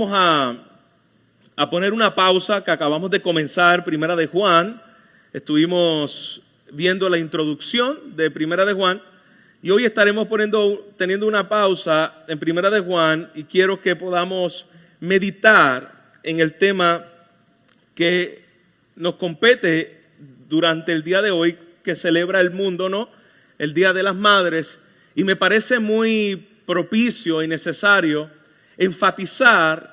Vamos a poner una pausa que acabamos de comenzar, Primera de Juan. Estuvimos viendo la introducción de Primera de Juan y hoy estaremos teniendo una pausa en Primera de Juan y quiero que podamos meditar en el tema que nos compete durante el día de hoy que celebra el mundo, ¿no? El Día de las Madres, y me parece muy propicio y necesario enfatizar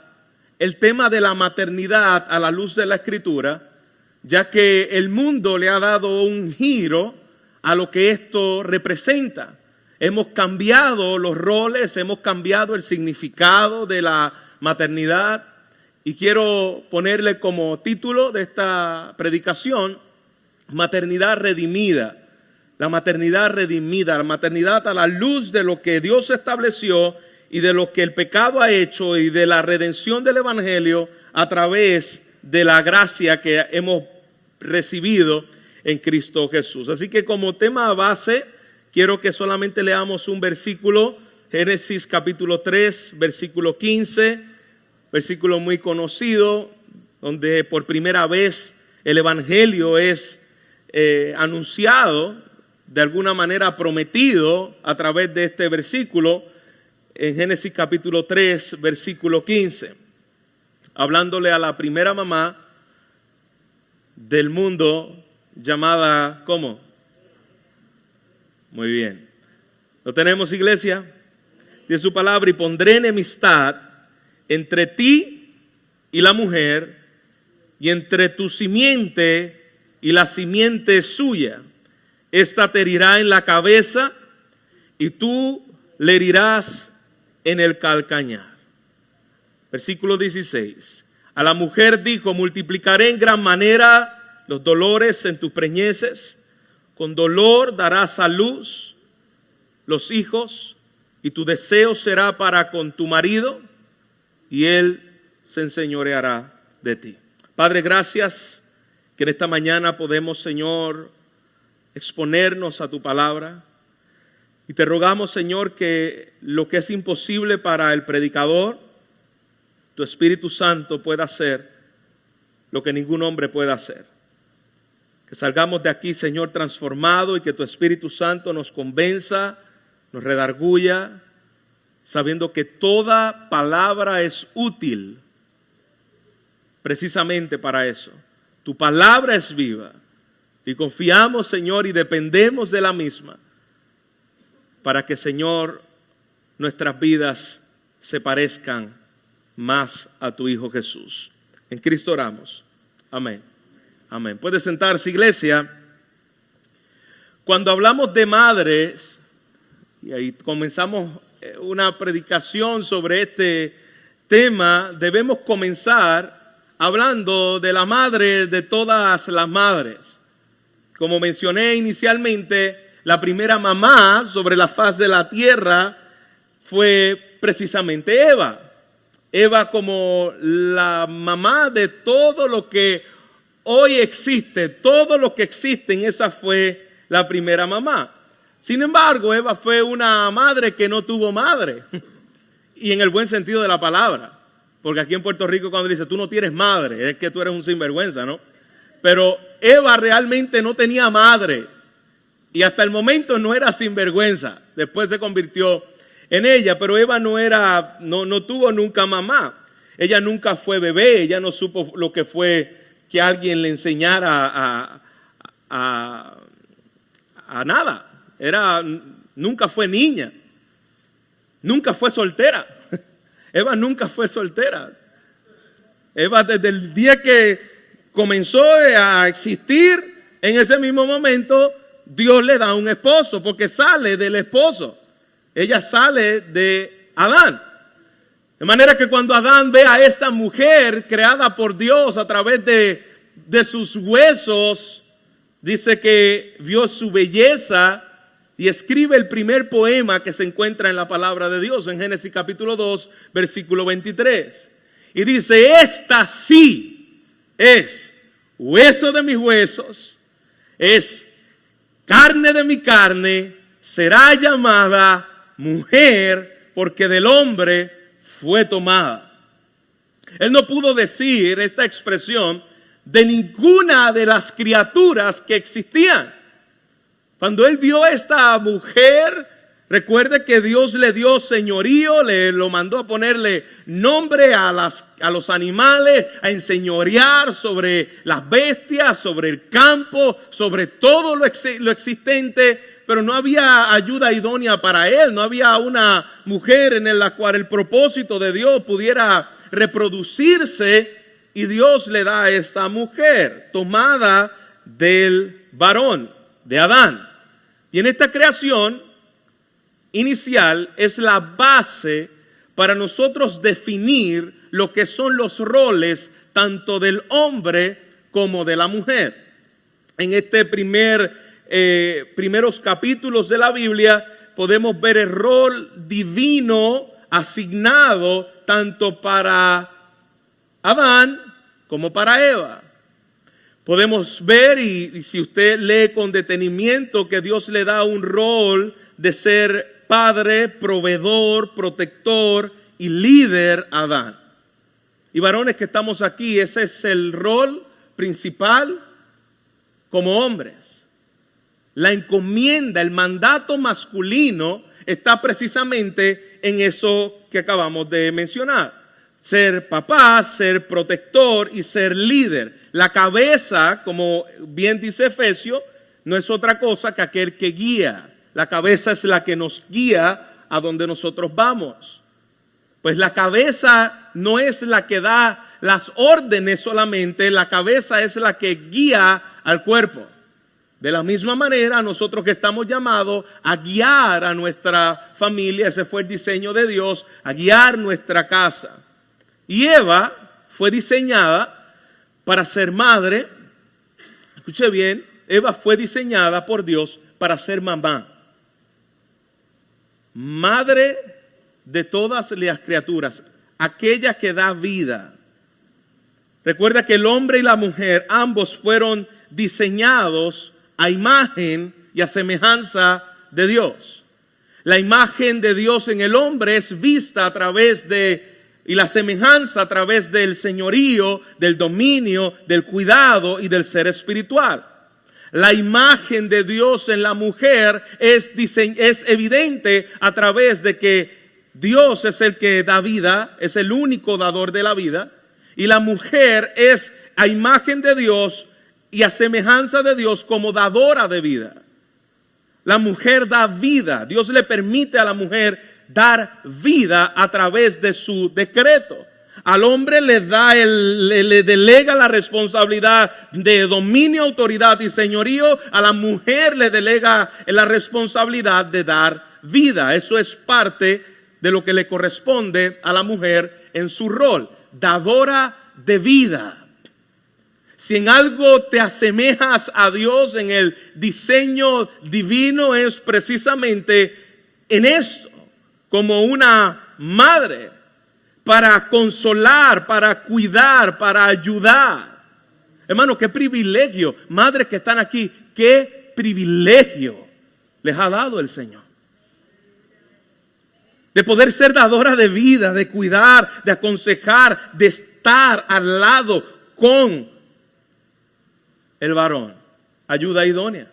el tema de la maternidad a la luz de la Escritura, ya que el mundo le ha dado un giro a lo que esto representa. Hemos cambiado los roles, hemos cambiado el significado de la maternidad y quiero ponerle como título de esta predicación, maternidad redimida. La maternidad redimida, la maternidad a la luz de lo que Dios estableció y de lo que el pecado ha hecho y de la redención del Evangelio a través de la gracia que hemos recibido en Cristo Jesús. Así que como tema base, quiero que solamente leamos un versículo, Génesis capítulo 3, versículo 15, versículo muy conocido, donde por primera vez el Evangelio es anunciado, de alguna manera prometido a través de este versículo, en Génesis capítulo 3, versículo 15, hablándole a la primera mamá del mundo llamada, ¿cómo? Muy bien. ¿Lo tenemos, iglesia? Dice su palabra: y pondré enemistad entre ti y la mujer, y entre tu simiente y la simiente suya. Esta te herirá en la cabeza, y tú le herirás en el calcañar. Versículo 16. A la mujer dijo: multiplicaré en gran manera los dolores en tus preñeces. Con dolor darás a luz los hijos, y tu deseo será para con tu marido, y él se enseñoreará de ti. Padre, gracias que en esta mañana podemos, Señor, exponernos a tu palabra. Y te rogamos, Señor, que lo que es imposible para el predicador, tu Espíritu Santo pueda hacer lo que ningún hombre pueda hacer. Que salgamos de aquí, Señor, transformados, y que tu Espíritu Santo nos convenza, nos redarguya, sabiendo que toda palabra es útil precisamente para eso. Tu palabra es viva y confiamos, Señor, y dependemos de la misma para que, Señor, nuestras vidas se parezcan más a tu Hijo Jesús. En Cristo oramos. Amén. Amén. Puede sentarse, iglesia. Cuando hablamos de madres, y ahí comenzamos una predicación sobre este tema, debemos comenzar hablando de la madre de todas las madres. Como mencioné inicialmente, la primera mamá sobre la faz de la tierra fue precisamente Eva. Eva como la mamá de todo lo que hoy existe, todo lo que existe, esa fue la primera mamá. Sin embargo, Eva fue una madre que no tuvo madre, y en el buen sentido de la palabra, porque aquí en Puerto Rico cuando dice tú no tienes madre, es que tú eres un sinvergüenza, ¿no? Pero Eva realmente no tenía madre, y hasta el momento no era sinvergüenza, después se convirtió en ella, pero Eva no tuvo nunca mamá. Ella nunca fue bebé, ella no supo lo que fue que alguien le enseñara a nada. Nunca fue niña, nunca fue soltera. Eva nunca fue soltera. Eva desde el día que comenzó a existir, en ese mismo momento Dios le da un esposo, porque sale del esposo. Ella sale de Adán. De manera que cuando Adán ve a esta mujer creada por Dios a través de sus huesos, dice que vio su belleza y escribe el primer poema que se encuentra en la palabra de Dios, en Génesis capítulo 2, versículo 23. Y dice: esta sí es hueso de mis huesos, es carne de mi carne, será llamada mujer porque del hombre fue tomada. Él no pudo decir esta expresión de ninguna de las criaturas que existían. Cuando él vio a esta mujer, recuerde que Dios le dio señorío, lo mandó a ponerle nombre a los animales, a enseñorear sobre las bestias, sobre el campo, sobre todo lo existente, pero no había ayuda idónea para él, no había una mujer en la cual el propósito de Dios pudiera reproducirse, y Dios le da a esta mujer tomada del varón, de Adán. Y en esta creación inicial es la base para nosotros definir lo que son los roles tanto del hombre como de la mujer. En este primeros capítulos de la Biblia podemos ver el rol divino asignado tanto para Adán como para Eva. Podemos ver, y si usted lee con detenimiento, que Dios le da un rol de ser padre, proveedor, protector y líder a Adán. Y varones que estamos aquí, ese es el rol principal como hombres. La encomienda, el mandato masculino está precisamente en eso que acabamos de mencionar. Ser papá, ser protector y ser líder. La cabeza, como bien dice Efesios, no es otra cosa que aquel que guía. La cabeza es la que nos guía a donde nosotros vamos. Pues la cabeza no es la que da las órdenes solamente, la cabeza es la que guía al cuerpo. De la misma manera, nosotros que estamos llamados a guiar a nuestra familia, ese fue el diseño de Dios, a guiar nuestra casa. Y Eva fue diseñada para ser madre. Escuche bien, Eva fue diseñada por Dios para ser mamá. Madre de todas las criaturas, aquella que da vida. Recuerda que el hombre y la mujer, ambos fueron diseñados a imagen y a semejanza de Dios. La imagen de Dios en el hombre es vista a través y la semejanza a través del señorío, del dominio, del cuidado y del ser espiritual. La imagen de Dios en la mujer es evidente a través de que Dios es el que da vida, es el único dador de la vida, y la mujer es a imagen de Dios y a semejanza de Dios como dadora de vida. La mujer da vida. Dios le permite a la mujer dar vida a través de su decreto. Al hombre le delega la responsabilidad de dominio, autoridad y señorío. A la mujer le delega la responsabilidad de dar vida. Eso es parte de lo que le corresponde a la mujer en su rol, dadora de vida. Si en algo te asemejas a Dios en el diseño divino, es precisamente en esto, como una madre, para consolar, para cuidar, para ayudar. Hermano, qué privilegio, madres que están aquí, qué privilegio les ha dado el Señor. De poder ser dadora de vida, de cuidar, de aconsejar, de estar al lado con el varón. Ayuda idónea.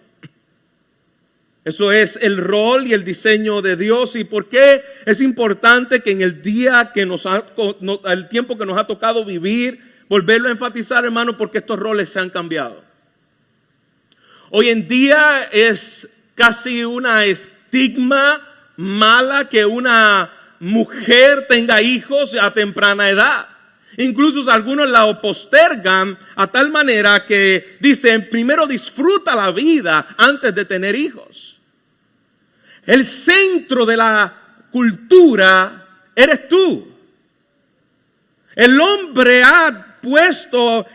Eso es el rol y el diseño de Dios. ¿Y por qué es importante que en el día que el tiempo que nos ha tocado vivir, volverlo a enfatizar, hermano? Porque estos roles se han cambiado. Hoy en día es casi una estigma mala que una mujer tenga hijos a temprana edad. Incluso algunos la postergan a tal manera que dicen, primero disfruta la vida antes de tener hijos. El centro de la cultura eres tú. El hombre ha puesto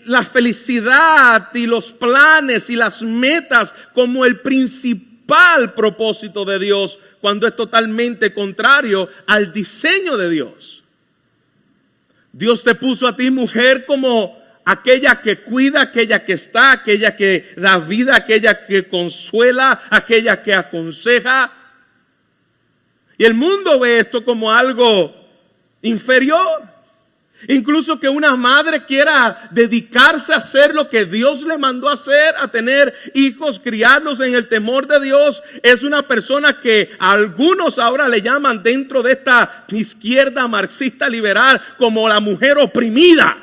la felicidad y los planes y las metas como el principal propósito de Dios, cuando es totalmente contrario al diseño de Dios. Dios te puso a ti, mujer, como aquella que cuida, aquella que está, aquella que da vida, aquella que consuela, aquella que aconseja. Y el mundo ve esto como algo inferior. Incluso que una madre quiera dedicarse a hacer lo que Dios le mandó a hacer, a tener hijos, criarlos en el temor de Dios, es una persona que algunos ahora le llaman dentro de esta izquierda marxista liberal como la mujer oprimida.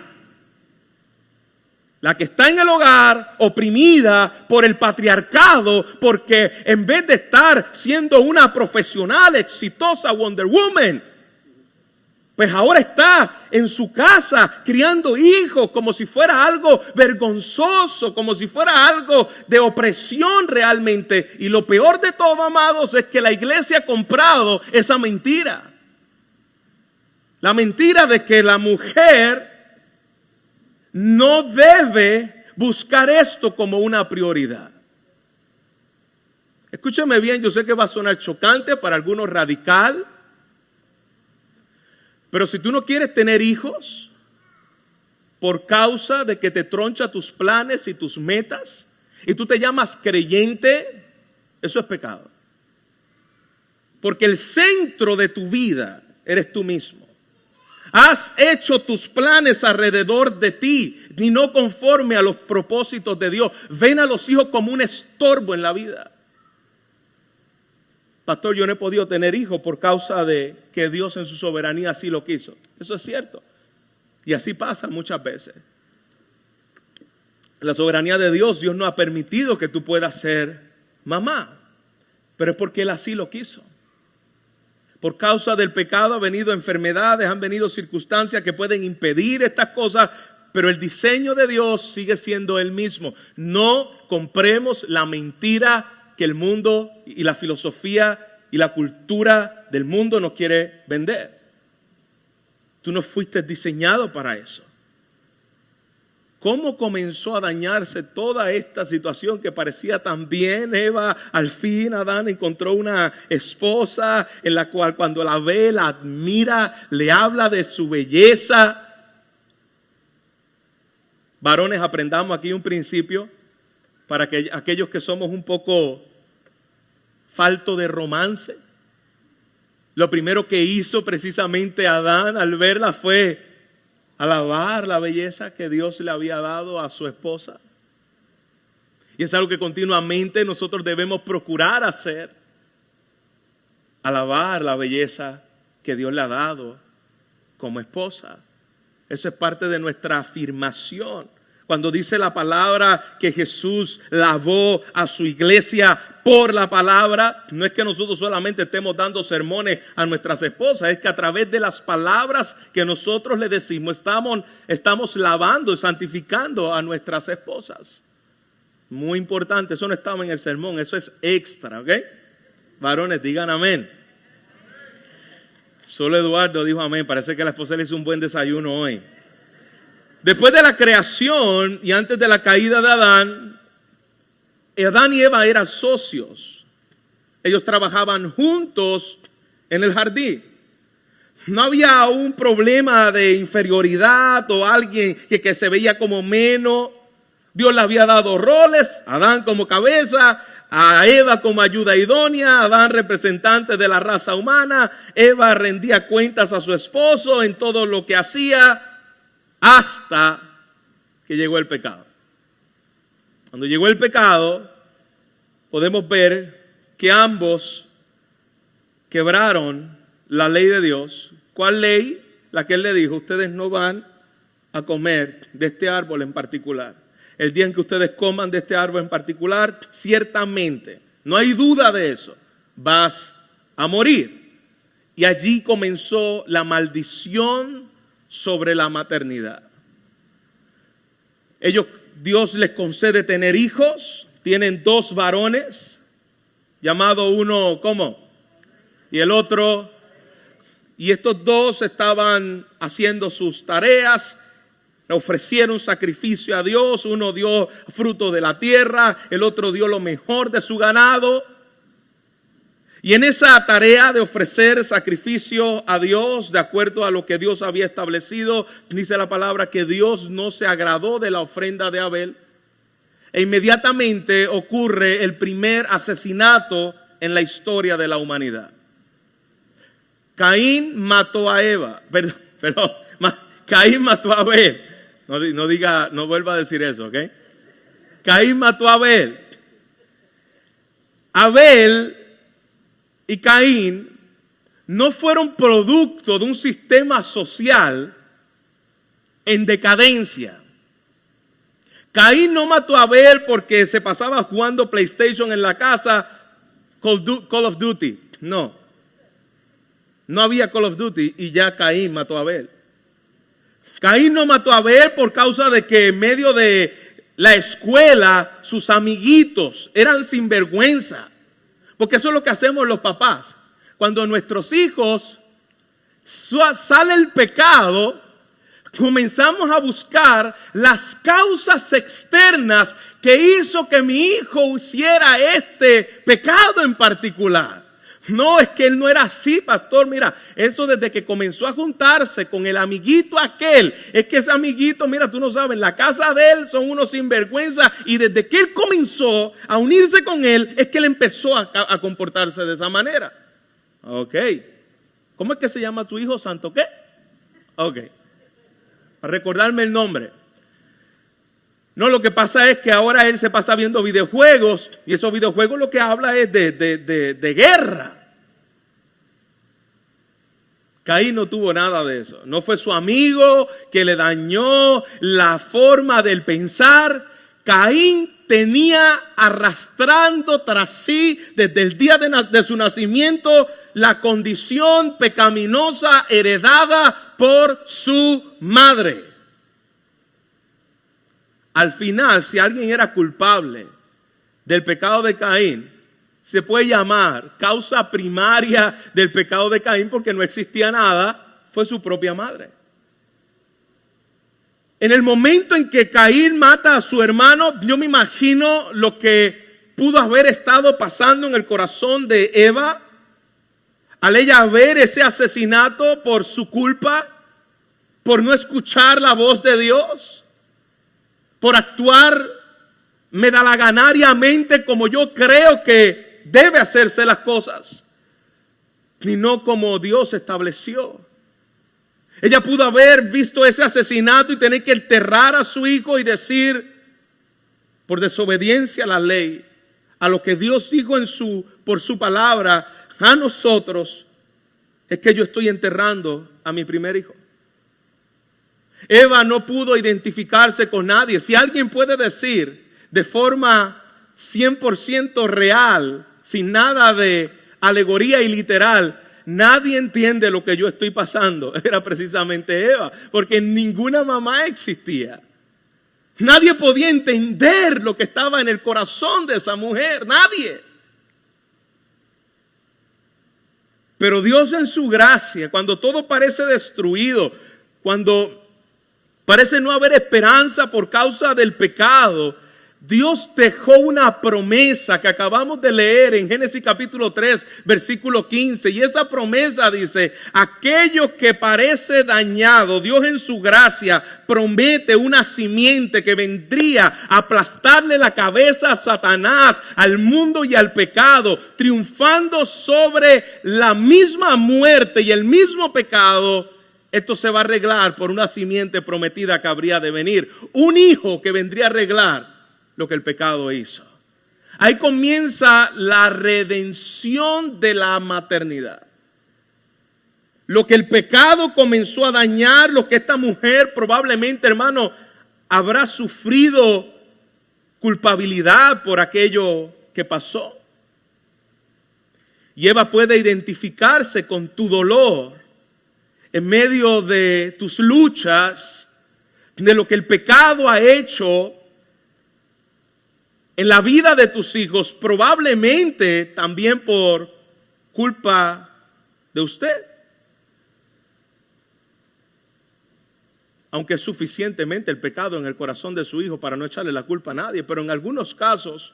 La que está en el hogar oprimida por el patriarcado, porque en vez de estar siendo una profesional exitosa Wonder Woman, pues ahora está en su casa criando hijos como si fuera algo vergonzoso, como si fuera algo de opresión realmente. Y lo peor de todo, amados, es que la iglesia ha comprado esa mentira. La mentira de que la mujer no debe buscar esto como una prioridad. Escúcheme bien, yo sé que va a sonar chocante, para algunos radical. Pero si tú no quieres tener hijos por causa de que te troncha tus planes y tus metas y tú te llamas creyente, eso es pecado. Porque el centro de tu vida eres tú mismo. Has hecho tus planes alrededor de ti y no conforme a los propósitos de Dios. Ven a los hijos como un estorbo en la vida. Pastor, yo no he podido tener hijos por causa de que Dios en su soberanía así lo quiso. Eso es cierto. Y así pasa muchas veces. En la soberanía de Dios, Dios no ha permitido que tú puedas ser mamá. Pero es porque Él así lo quiso. Por causa del pecado han venido enfermedades, han venido circunstancias que pueden impedir estas cosas. Pero el diseño de Dios sigue siendo el mismo. No compremos la mentira que el mundo y la filosofía y la cultura del mundo nos quiere vender. Tú no fuiste diseñado para eso. ¿Cómo comenzó a dañarse toda esta situación que parecía tan bien? Eva, al fin Adán encontró una esposa en la cual cuando la ve, la admira, le habla de su belleza. Varones, aprendamos aquí un principio para que aquellos que somos un poco falto de romance. Lo primero que hizo precisamente Adán al verla fue alabar la belleza que Dios le había dado a su esposa. Y es algo que continuamente nosotros debemos procurar hacer. Alabar la belleza que Dios le ha dado como esposa. Eso es parte de nuestra afirmación. Cuando dice la palabra que Jesús lavó a su iglesia por la palabra, no es que nosotros solamente estemos dando sermones a nuestras esposas, es que a través de las palabras que nosotros le decimos estamos lavando y santificando a nuestras esposas. Muy importante, eso no estaba en el sermón, eso es extra, ¿ok? Varones, digan amén. Solo Eduardo dijo amén, parece que la esposa le hizo un buen desayuno hoy. Después de la creación y antes de la caída de Adán y Eva eran socios. Ellos trabajaban juntos en el jardín. No había un problema de inferioridad o alguien que se veía como menos. Dios le había dado roles, Adán como cabeza, a Eva como ayuda idónea, Adán representante de la raza humana, Eva rendía cuentas a su esposo en todo lo que hacía. Hasta que llegó el pecado. Cuando llegó el pecado, podemos ver que ambos quebraron la ley de Dios. ¿Cuál ley? La que Él le dijo, ustedes no van a comer de este árbol en particular. El día en que ustedes coman de este árbol en particular, ciertamente, no hay duda de eso, vas a morir. Y allí comenzó la maldición sobre la maternidad. Dios les concede tener hijos, tienen 2 varones, llamado uno, ¿cómo? Y el otro, y estos 2 estaban haciendo sus tareas, ofrecieron sacrificio a Dios, uno dio fruto de la tierra, el otro dio lo mejor de su ganado. Y en esa tarea de ofrecer sacrificio a Dios, de acuerdo a lo que Dios había establecido, dice la palabra que Dios no se agradó de la ofrenda de Abel. E inmediatamente ocurre el primer asesinato en la historia de la humanidad. Caín mató a Eva, Caín mató a Abel. No vuelva a decir eso, ¿ok? Caín mató a Abel. Abel y Caín no fueron producto de un sistema social en decadencia. Caín no mató a Abel porque se pasaba jugando PlayStation en la casa, Call of Duty. No había Call of Duty y ya Caín mató a Abel. Caín no mató a Abel por causa de que en medio de la escuela sus amiguitos eran sinvergüenza. Porque eso es lo que hacemos los papás. Cuando nuestros hijos sale el pecado, comenzamos a buscar las causas externas que hizo que mi hijo hiciera este pecado en particular. No, es que él no era así, pastor. Mira, eso desde que comenzó a juntarse con el amiguito aquel, es que ese amiguito, mira, tú no sabes, en la casa de él son unos sinvergüenza, y desde que él comenzó a unirse con él, es que él empezó a comportarse de esa manera. Ok. ¿Cómo es que se llama tu hijo? ¿Santo qué? Ok. Para recordarme el nombre. No, lo que pasa es que ahora él se pasa viendo videojuegos, y esos videojuegos lo que habla es de guerra. Caín no tuvo nada de eso. No fue su amigo que le dañó la forma del pensar. Caín tenía arrastrando tras sí desde el día de su nacimiento la condición pecaminosa heredada por su madre. Al final, si alguien era culpable del pecado de Caín, se puede llamar causa primaria del pecado de Caín, porque no existía nada, fue su propia madre. En el momento en que Caín mata a su hermano, yo me imagino lo que pudo haber estado pasando en el corazón de Eva al ella ver ese asesinato por su culpa, por no escuchar la voz de Dios, por actuar medalaganariamente como yo creo que debe hacerse las cosas, y no como Dios estableció. Ella pudo haber visto ese asesinato y tener que enterrar a su hijo y decir, por desobediencia a la ley, a lo que Dios dijo por su palabra a nosotros, es que yo estoy enterrando a mi primer hijo. Eva no pudo identificarse con nadie. Si alguien puede decir de forma 100% real, sin nada de alegoría y literal, nadie entiende lo que yo estoy pasando, era precisamente Eva, porque ninguna mamá existía. Nadie podía entender lo que estaba en el corazón de esa mujer, nadie. Pero Dios en su gracia, cuando todo parece destruido, cuando parece no haber esperanza por causa del pecado, Dios dejó una promesa que acabamos de leer en Génesis capítulo 3, versículo 15. Y esa promesa dice, aquello que parece dañado, Dios en su gracia promete una simiente que vendría a aplastarle la cabeza a Satanás, al mundo y al pecado, triunfando sobre la misma muerte y el mismo pecado. Esto se va a arreglar por una simiente prometida que habría de venir. Un hijo que vendría a arreglar lo que el pecado hizo. Ahí comienza la redención de la maternidad. Lo que el pecado comenzó a dañar, lo que esta mujer probablemente, hermano, habrá sufrido culpabilidad por aquello que pasó. Y Eva puede identificarse con tu dolor en medio de tus luchas, de lo que el pecado ha hecho en la vida de tus hijos, probablemente también por culpa de usted. Aunque es suficientemente el pecado en el corazón de su hijo para no echarle la culpa a nadie, pero en algunos casos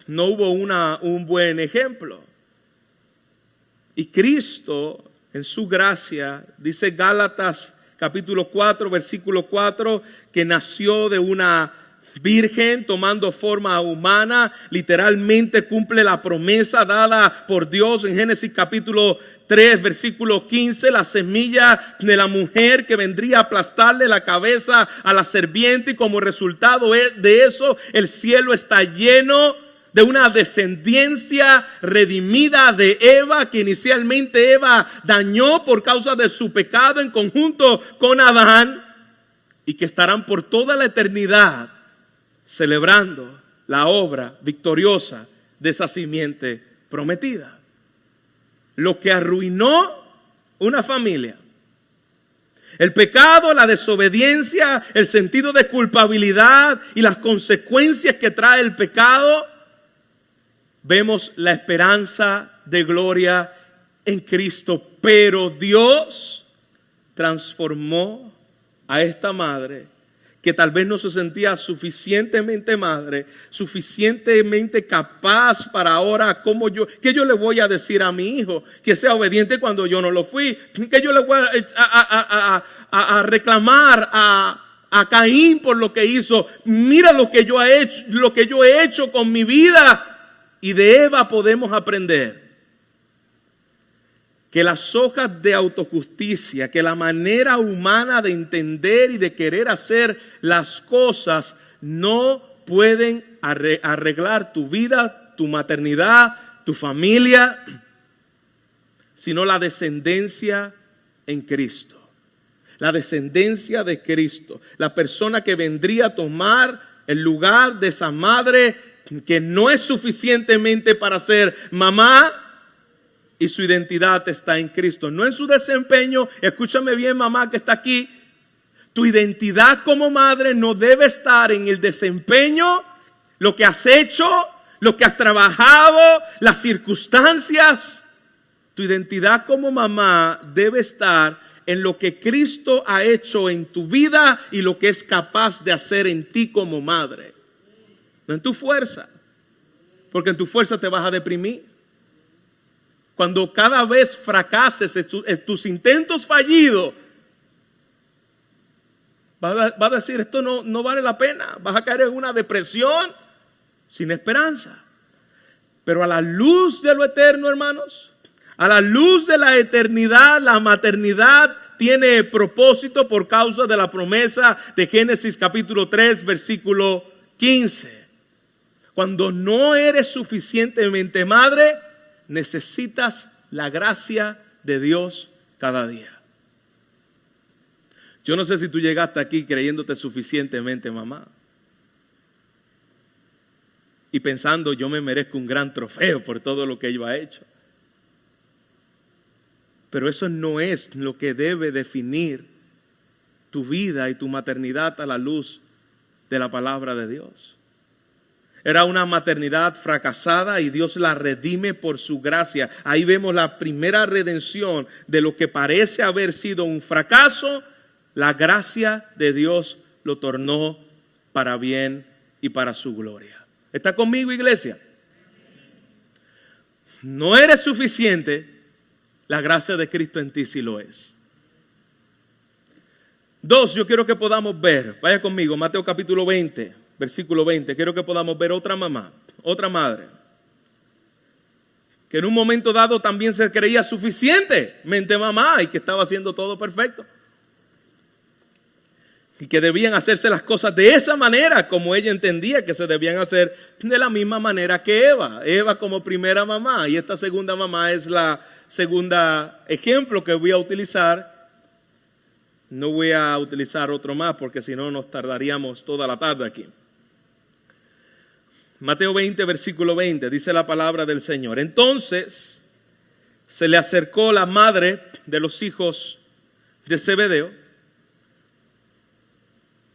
no hubo un buen ejemplo. Y Cristo, en su gracia, dice Gálatas capítulo 4, versículo 4, que nació de una virgen, tomando forma humana, literalmente cumple la promesa dada por Dios en Génesis capítulo 3, versículo 15, la semilla de la mujer que vendría a aplastarle la cabeza a la serpiente, y como resultado de eso, el cielo está lleno de una descendencia redimida de Eva, que inicialmente Eva dañó por causa de su pecado en conjunto con Adán, y que estarán por toda la eternidad celebrando la obra victoriosa de esa simiente prometida. Lo que arruinó una familia, el pecado, la desobediencia, el sentido de culpabilidad y las consecuencias que trae el pecado, vemos la esperanza de gloria en Cristo. Pero Dios transformó a esta madre, que tal vez no se sentía suficientemente madre, suficientemente capaz para ahora, ¿qué yo le voy a decir a mi hijo? Que sea obediente cuando yo no lo fui. ¿Qué yo le voy a reclamar a Caín por lo que hizo? Mira lo que yo he hecho con mi vida. Y de Eva podemos aprender que las hojas de autojusticia, que la manera humana de entender y de querer hacer las cosas no pueden arreglar tu vida, tu maternidad, tu familia, sino la descendencia en Cristo. La descendencia de Cristo. La persona que vendría a tomar el lugar de esa madre que no es suficientemente para ser mamá, y su identidad está en Cristo, no en su desempeño. Escúchame bien, mamá que está aquí. Tu identidad como madre no debe estar en el desempeño, lo que has hecho, lo que has trabajado, las circunstancias. Tu identidad como mamá debe estar en lo que Cristo ha hecho en tu vida y lo que es capaz de hacer en ti como madre. No en tu fuerza, porque en tu fuerza te vas a deprimir. Cuando cada vez fracases en tus intentos fallidos, vas a decir, esto no vale la pena. Vas a caer en una depresión sin esperanza. Pero a la luz de lo eterno, hermanos, a la luz de la eternidad, la maternidad tiene propósito por causa de la promesa de Génesis capítulo 3, versículo 15. Cuando no eres suficientemente madre, necesitas la gracia de Dios cada día. Yo no sé si tú llegaste aquí creyéndote suficientemente mamá y pensando, yo me merezco un gran trofeo por todo lo que yo he hecho. Pero eso no es lo que debe definir tu vida y tu maternidad a la luz de la palabra de Dios. Era una maternidad fracasada y Dios la redime por su gracia. Ahí vemos la primera redención de lo que parece haber sido un fracaso. La gracia de Dios lo tornó para bien y para su gloria. ¿Está conmigo, iglesia? No eres suficiente, la gracia de Cristo en ti sí lo es. 2, yo quiero que podamos ver, vaya conmigo, Mateo capítulo 20. Versículo 20, quiero que podamos ver otra mamá, otra madre, que en un momento dado también se creía suficientemente mamá y que estaba haciendo todo perfecto. Y que debían hacerse las cosas de esa manera, como ella entendía que se debían hacer, de la misma manera que Eva. Eva como primera mamá, y esta segunda mamá es la segunda ejemplo que voy a utilizar. No voy a utilizar otro más porque si no nos tardaríamos toda la tarde aquí. Mateo 20, versículo 20, dice la palabra del Señor. Entonces se le acercó la madre de los hijos de Zebedeo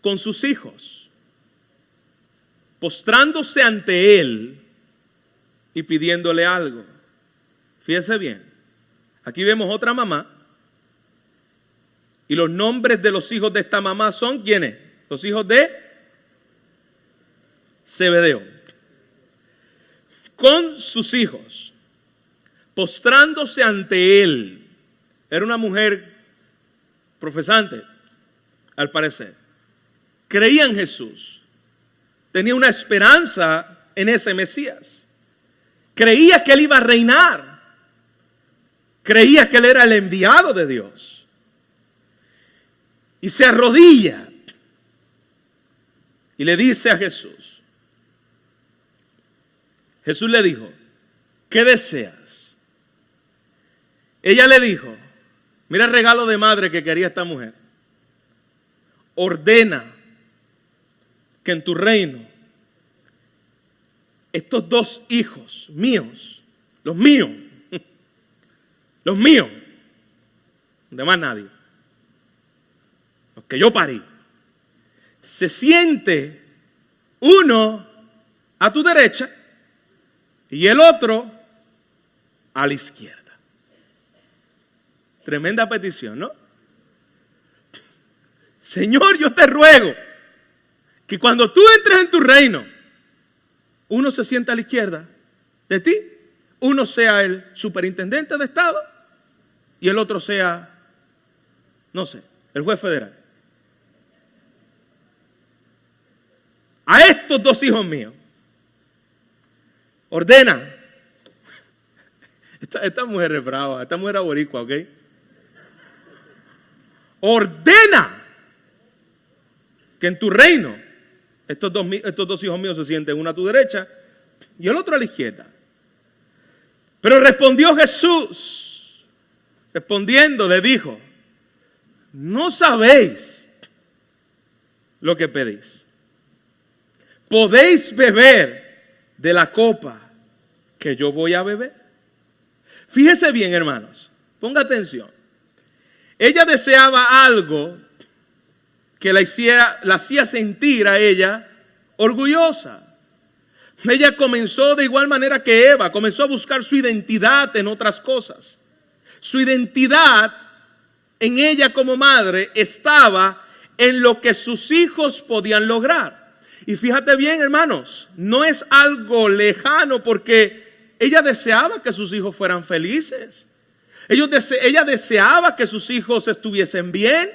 con sus hijos, postrándose ante él y pidiéndole algo. Fíjese bien, aquí vemos otra mamá y los nombres de los hijos de esta mamá son ¿quiénes? Los hijos de Zebedeo. Con sus hijos, postrándose ante él. Era una mujer profesante, al parecer. Creía en Jesús. tenía una esperanza en ese Mesías. Creía que él iba a reinar. Creía que él era el enviado de Dios. Y se arrodilla y le dice a Jesús. Jesús le dijo, ¿qué deseas? Ella le dijo, mira el regalo de madre que quería esta mujer. Ordena que en tu reino estos dos hijos míos, los míos, de más nadie, los que yo parí, se siente uno a tu derecha y el otro a la izquierda. Tremenda petición, ¿no? Señor, yo te ruego que cuando tú entres en tu reino, uno se sienta a la izquierda de ti, uno sea el superintendente de Estado y el otro sea, no sé, el juez federal. A estos dos hijos míos, ordena. Esta mujer es brava, esta mujer es boricua, ¿ok? Ordena que en tu reino estos dos hijos míos se sienten, uno a tu derecha y el otro a la izquierda. Pero respondió Jesús, respondiendo le dijo, no sabéis lo que pedís. ¿Podéis beber de la copa que yo voy a beber? Fíjese bien, hermanos, ponga atención. Ella deseaba algo que la hacía sentir a ella orgullosa. Ella comenzó de igual manera que Eva, comenzó a buscar su identidad en otras cosas. Su identidad en ella como madre estaba en lo que sus hijos podían lograr. Y fíjate bien, hermanos, no es algo lejano porque ella deseaba que sus hijos fueran felices. Ella deseaba que sus hijos estuviesen bien.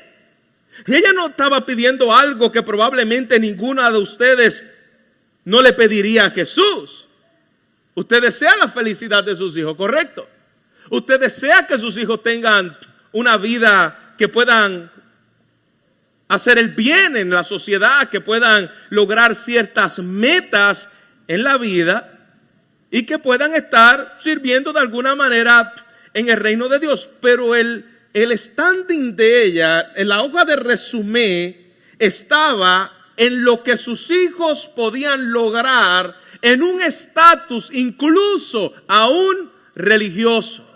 Y ella no estaba pidiendo algo que probablemente ninguna de ustedes no le pediría a Jesús. Usted desea la felicidad de sus hijos, ¿correcto? Usted desea que sus hijos tengan una vida que puedan hacer el bien en la sociedad, que puedan lograr ciertas metas en la vida y que puedan estar sirviendo de alguna manera en el reino de Dios. Pero el standing de ella, en la hoja de resumen, estaba en lo que sus hijos podían lograr en un estatus incluso aún religioso.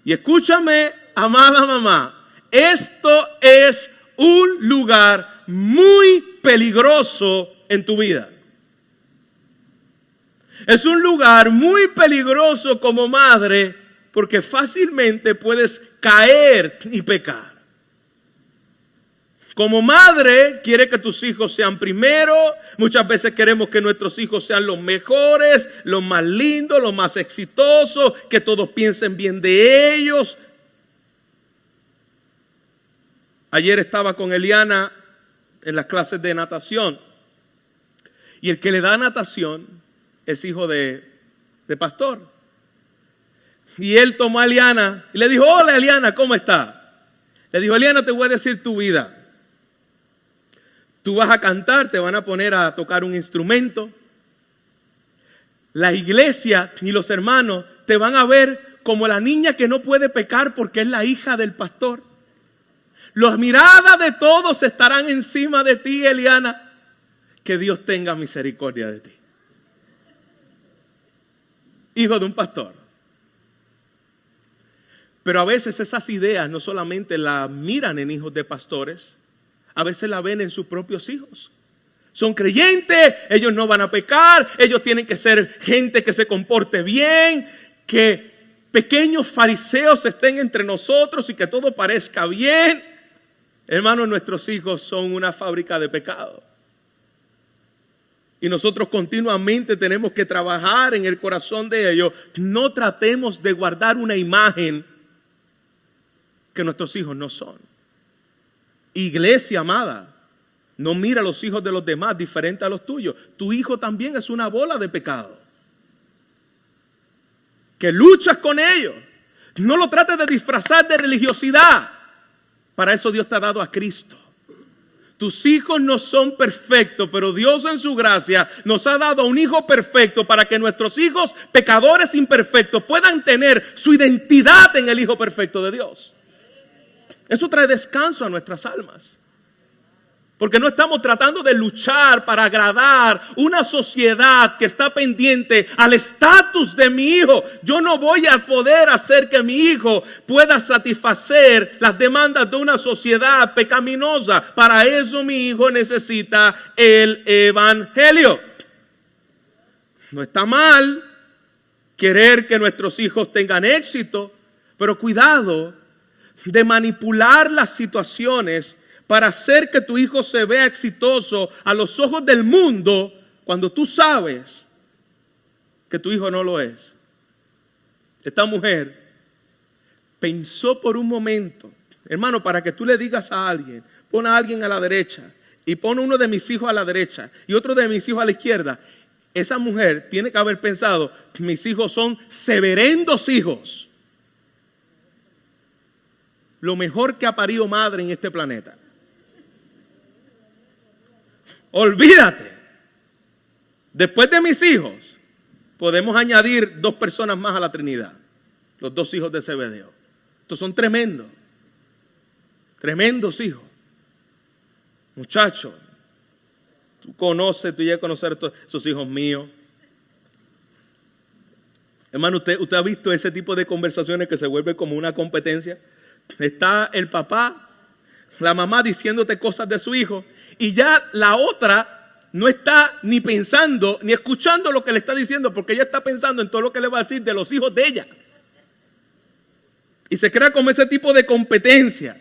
Y escúchame, amada mamá, esto es un lugar muy peligroso en tu vida. Es un lugar muy peligroso como madre porque fácilmente puedes caer y pecar. Como madre, quiere que tus hijos sean primero. Muchas veces queremos que nuestros hijos sean los mejores, los más lindos, los más exitosos, que todos piensen bien de ellos. Ayer estaba con Eliana en las clases de natación. Y el que le da natación es hijo de pastor. Y él tomó a Eliana y le dijo, hola Eliana, ¿cómo está? Le dijo, Eliana, te voy a decir tu vida. Tú vas a cantar, te van a poner a tocar un instrumento. La iglesia y los hermanos te van a ver como la niña que no puede pecar porque es la hija del pastor. Las miradas de todos estarán encima de ti, Eliana. Que Dios tenga misericordia de ti. Hijo de un pastor. Pero a veces esas ideas no solamente las miran en hijos de pastores, a veces la ven en sus propios hijos. Son creyentes, ellos no van a pecar, ellos tienen que ser gente que se comporte bien, que pequeños fariseos estén entre nosotros y que todo parezca bien. Hermanos, nuestros hijos son una fábrica de pecado. Y nosotros continuamente tenemos que trabajar en el corazón de ellos. No tratemos de guardar una imagen que nuestros hijos no son. Iglesia amada, No mira a los hijos de los demás diferente a los tuyos. Tu hijo también es una bola de pecado. Que luchas con ellos. No lo trates de disfrazar de religiosidad. Para eso Dios te ha dado a Cristo. Tus hijos no son perfectos, pero Dios en su gracia nos ha dado un hijo perfecto para que nuestros hijos pecadores imperfectos puedan tener su identidad en el hijo perfecto de Dios. Eso trae descanso a nuestras almas. Porque no estamos tratando de luchar para agradar una sociedad que está pendiente al estatus de mi hijo. Yo no voy a poder hacer que mi hijo pueda satisfacer las demandas de una sociedad pecaminosa. Para eso mi hijo necesita el evangelio. No está mal querer que nuestros hijos tengan éxito, pero cuidado de manipular las situaciones para hacer que tu hijo se vea exitoso a los ojos del mundo cuando tú sabes que tu hijo no lo es. Esta mujer pensó por un momento, hermano, para que tú le digas a alguien, pon a alguien a la derecha y pon uno de mis hijos a la derecha y otro de mis hijos a la izquierda. Esa mujer tiene que haber pensado, mis hijos son severendos hijos. Lo mejor que ha parido madre en este planeta. Olvídate. Después de mis hijos, podemos añadir 2 personas más a la Trinidad. Los 2 hijos de Zebedeo. Estos son tremendos. Tremendos hijos. Muchachos, tú ya conoces a esos hijos míos. Hermano, ¿usted ha visto ese tipo de conversaciones que se vuelve como una competencia? Está el papá, la mamá diciéndote cosas de su hijo y ya la otra no está ni pensando ni escuchando lo que le está diciendo porque ella está pensando en todo lo que le va a decir de los hijos de ella. Y se crea como ese tipo de competencia.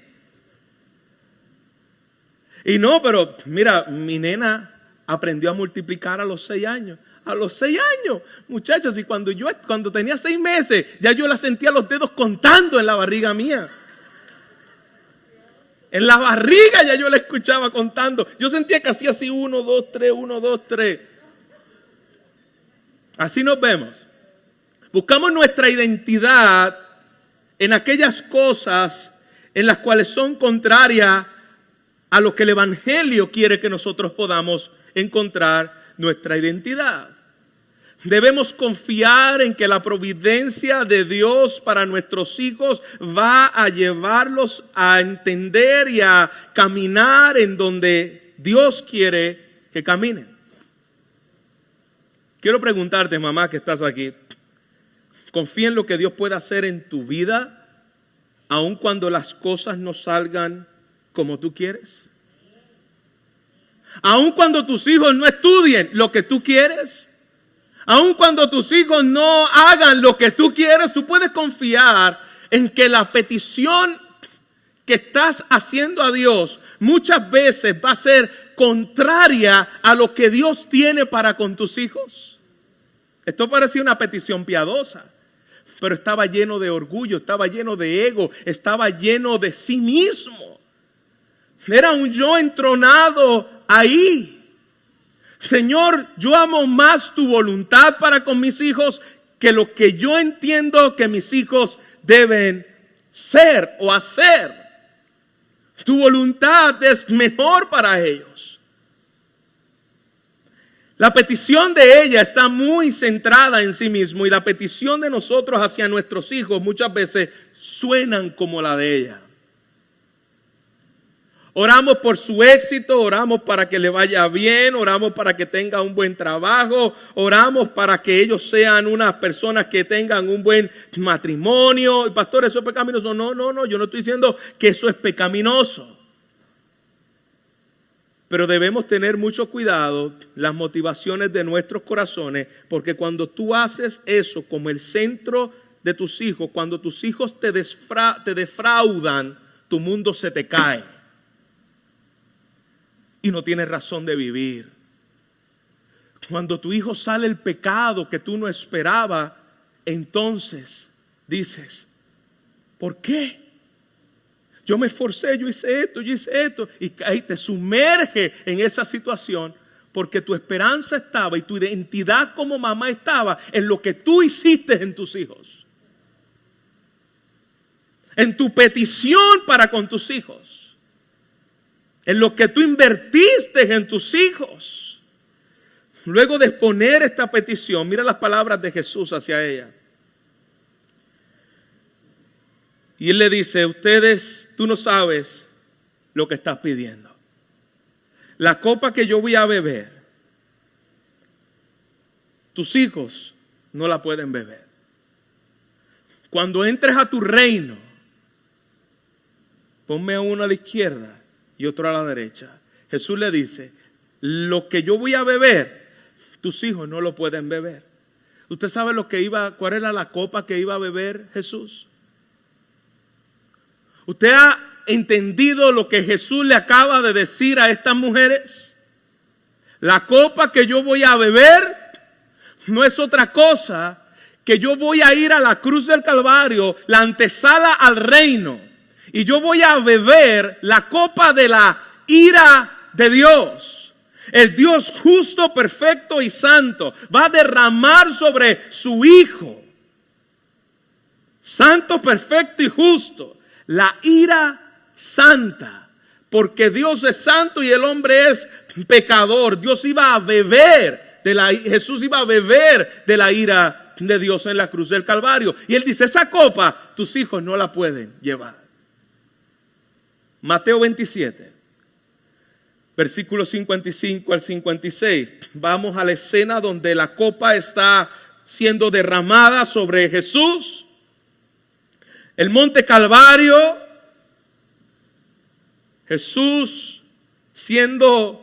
Y no, pero mira, mi nena aprendió a multiplicar a los 6 años. A los 6 años, muchachos, y cuando tenía 6 meses, ya yo la sentía los dedos contando en la barriga mía. En la barriga ya yo la escuchaba contando. Yo sentía que hacía así 1, 2, 3, 1, 2, 3. Así nos vemos. Buscamos nuestra identidad en aquellas cosas en las cuales son contrarias a lo que el Evangelio quiere que nosotros podamos encontrar nuestra identidad. Debemos confiar en que la providencia de Dios para nuestros hijos va a llevarlos a entender y a caminar en donde Dios quiere que caminen. Quiero preguntarte, mamá, que estás aquí, ¿confía en lo que Dios puede hacer en tu vida, aun cuando las cosas no salgan como tú quieres? Aun cuando tus hijos no estudien lo que tú quieres, aun cuando tus hijos no hagan lo que tú quieres, tú puedes confiar en que la petición que estás haciendo a Dios muchas veces va a ser contraria a lo que Dios tiene para con tus hijos. Esto parecía una petición piadosa, pero estaba lleno de orgullo, estaba lleno de ego, estaba lleno de sí mismo. Era un yo entronado ahí. Señor, yo amo más tu voluntad para con mis hijos que lo que yo entiendo que mis hijos deben ser o hacer. Tu voluntad es mejor para ellos. La petición de ella está muy centrada en sí mismo y la petición de nosotros hacia nuestros hijos muchas veces suenan como la de ella. Oramos por su éxito, oramos para que le vaya bien, oramos para que tenga un buen trabajo, oramos para que ellos sean unas personas que tengan un buen matrimonio. Pastor, ¿eso es pecaminoso? No, yo no estoy diciendo que eso es pecaminoso. Pero debemos tener mucho cuidado las motivaciones de nuestros corazones, porque cuando tú haces eso como el centro de tus hijos, cuando tus hijos te defraudan, tu mundo se te cae. Y no tienes razón de vivir. Cuando tu hijo sale el pecado que tú no esperabas, entonces dices, ¿por qué? Yo me esforcé, yo hice esto. Y ahí te sumerge en esa situación porque tu esperanza estaba y tu identidad como mamá estaba en lo que tú hiciste en tus hijos. En tu petición para con tus hijos. En lo que tú invertiste en tus hijos. Luego de exponer esta petición, mira las palabras de Jesús hacia ella. Y Él le dice, tú no sabes lo que estás pidiendo. La copa que yo voy a beber, tus hijos no la pueden beber. Cuando entres a tu reino, ponme uno a la izquierda y otro a la derecha. Jesús le dice, lo que yo voy a beber, tus hijos no lo pueden beber. ¿Usted sabe cuál era la copa que iba a beber Jesús? ¿Usted ha entendido lo que Jesús le acaba de decir a estas mujeres? La copa que yo voy a beber no es otra cosa que yo voy a ir a la cruz del Calvario, la antesala al reino, y yo voy a beber la copa de la ira de Dios. El Dios justo, perfecto y santo va a derramar sobre su Hijo, santo, perfecto y justo, la ira santa, porque Dios es santo y el hombre es pecador. Jesús iba a beber de la ira de Dios en la cruz del Calvario. Y Él dice, esa copa tus hijos no la pueden llevar. Mateo 27, versículos 55 al 56. Vamos a la escena donde la copa está siendo derramada sobre Jesús. El monte Calvario, Jesús siendo